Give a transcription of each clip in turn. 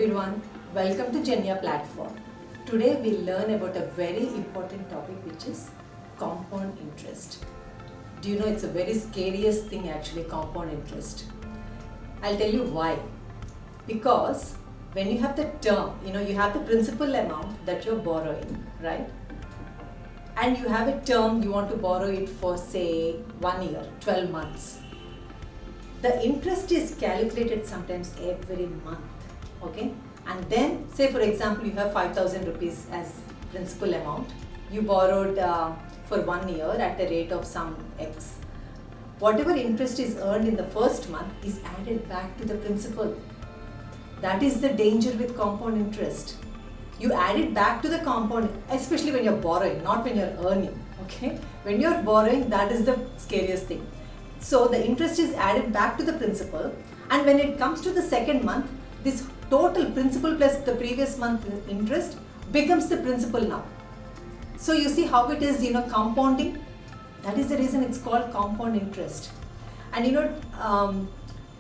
everyone, welcome to Genya platform. Today we'll learn about a very important topic, which is compound interest. Do you know it's the very scariest thing actually, compound interest? I'll tell you why. Because when you have the term, you have the principal amount that you're borrowing, right? And you have a term, you want to borrow it for say 1 year, 12 months. The interest is calculated sometimes every month, okay? And then, say for example, you have 5,000 rupees as principal amount. You borrowed for 1 year at the rate of some X. Whatever interest is earned in the first month is added back to the principal. That is the danger with compound interest. You add it back to the compound, especially when you're borrowing, not when you're earning, okay? When you're borrowing, that is the scariest thing. So the interest is added back to the principal, and when it comes to the second month, this total principal plus the previous month interest becomes the principal now. So you see how it is, compounding. That is the reason it's called compound interest. And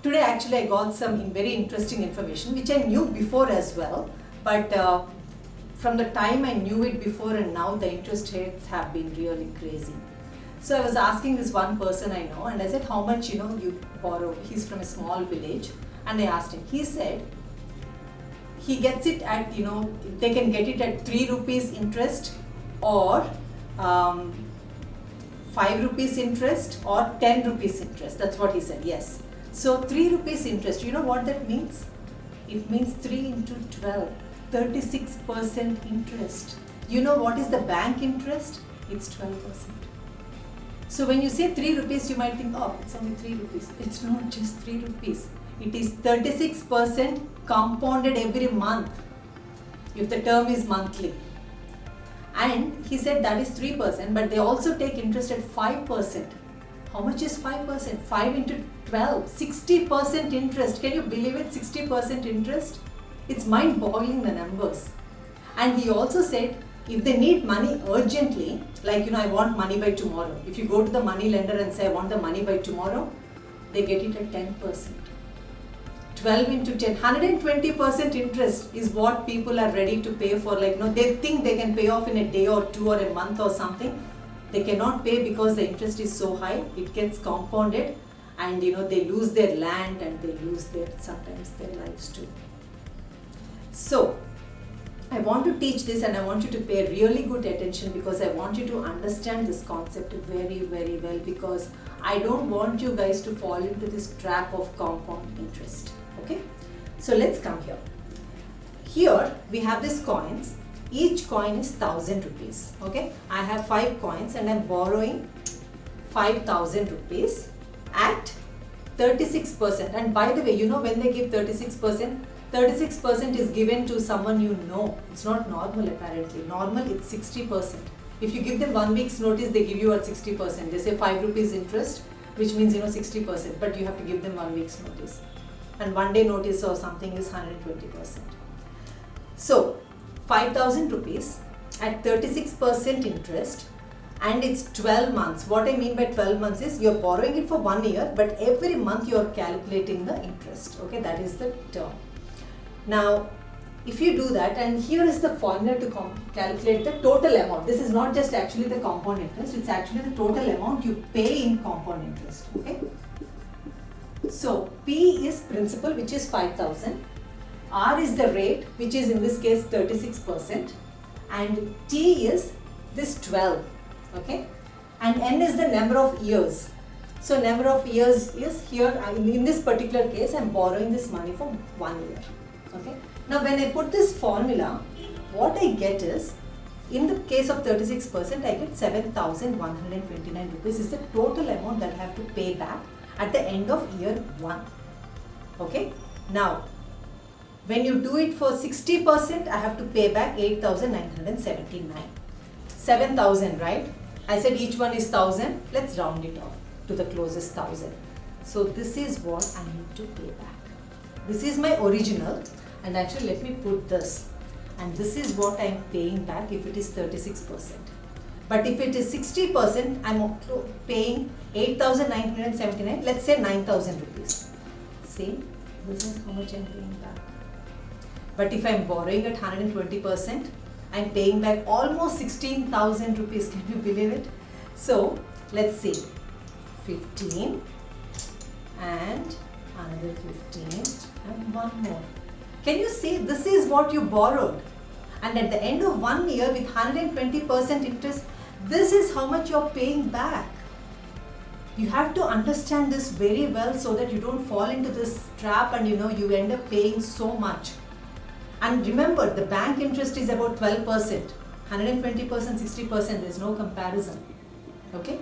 today actually I got some very interesting information which I knew before as well, but from the time I knew it before and now, the interest rates have been really crazy. So I was asking this one person I know, and I said, how much you borrow? He's from a small village, and I asked him. He said he gets it at they can get it at 3 rupees interest, or 5 rupees interest, or 10 rupees interest. That's what he said. Yes. So 3 rupees interest. You know what that means? It means 3 into 12, 36% interest. You know what is the bank interest? It's 12%. So when you say 3 rupees, you might think, oh, it's only 3 rupees. It's not just 3 rupees. It is 36% compounded every month, if the term is monthly. And he said that is 3%, but they also take interest at 5%. How much is 5%? 5 into 12, 60% interest. Can you believe it? 60% interest? It's mind-boggling, the numbers. And he also said, if they need money urgently, like I want money by tomorrow. If you go to the money lender and say I want the money by tomorrow, they get it at 10%. 12 into 10, 120% interest is what people are ready to pay for. They think they can pay off in a day or two or a month or something. They cannot pay because the interest is so high. It gets compounded, and they lose their land, and they lose sometimes their lives too. So I want to teach this, and I want you to pay really good attention, because I want you to understand this concept very, very well, because I don't want you guys to fall into this trap of compound interest. Okay? So let's come here. Here we have these coins. Each coin is 1,000 rupees. Okay? I have 5 coins and I'm borrowing 5,000 rupees at 36%. And by the way, when they give 36%, 36% is given to someone you know. It's not normal apparently. Normal, it's 60%. If you give them 1 week's notice, they give you at 60%. They say 5 rupees interest, which means 60%, but you have to give them 1 week's notice. And 1 day notice or something is 120%. So 5,000 rupees at 36% interest, and it's 12 months. What I mean by 12 months is you're borrowing it for 1 year, but every month you're calculating the interest. Okay, that is the term. Now, if you do that, and here is the formula to calculate the total amount. This is not just actually the compound interest, it's actually the total amount you pay in compound interest. Okay. So, P is principal, which is 5,000. R is the rate, which is in this case 36%. And T is this 12. Okay. And N is the number of years. So, number of years is here, in this particular case, I am borrowing this money for 1 year. Okay. Now when I put this formula, what I get is, in the case of 36%, I get 7,129 rupees is the total amount that I have to pay back at the end of year 1. Okay. Now, when you do it for 60%, I have to pay back 8,979. 7,000, right? I said each one is 1,000. Let's round it off to the closest 1,000. So this is what I need to pay back. This is my original. And actually let me put this, and this is what I am paying back if it is 36%. But if it is 60%, I am paying 8,979, let's say 9,000 rupees. See, this is how much I am paying back. But if I'm borrowing at 120%, I'm paying back almost 16,000 rupees. Can you believe it? So let's see, 15 and another 15 and one more. Can you see, this is what you borrowed, and at the end of 1 year with 120% interest, this is how much you're paying back. You have to understand this very well so that you don't fall into this trap and you end up paying so much. And remember, the bank interest is about 12%, 120%, 60%, there's no comparison. Okay?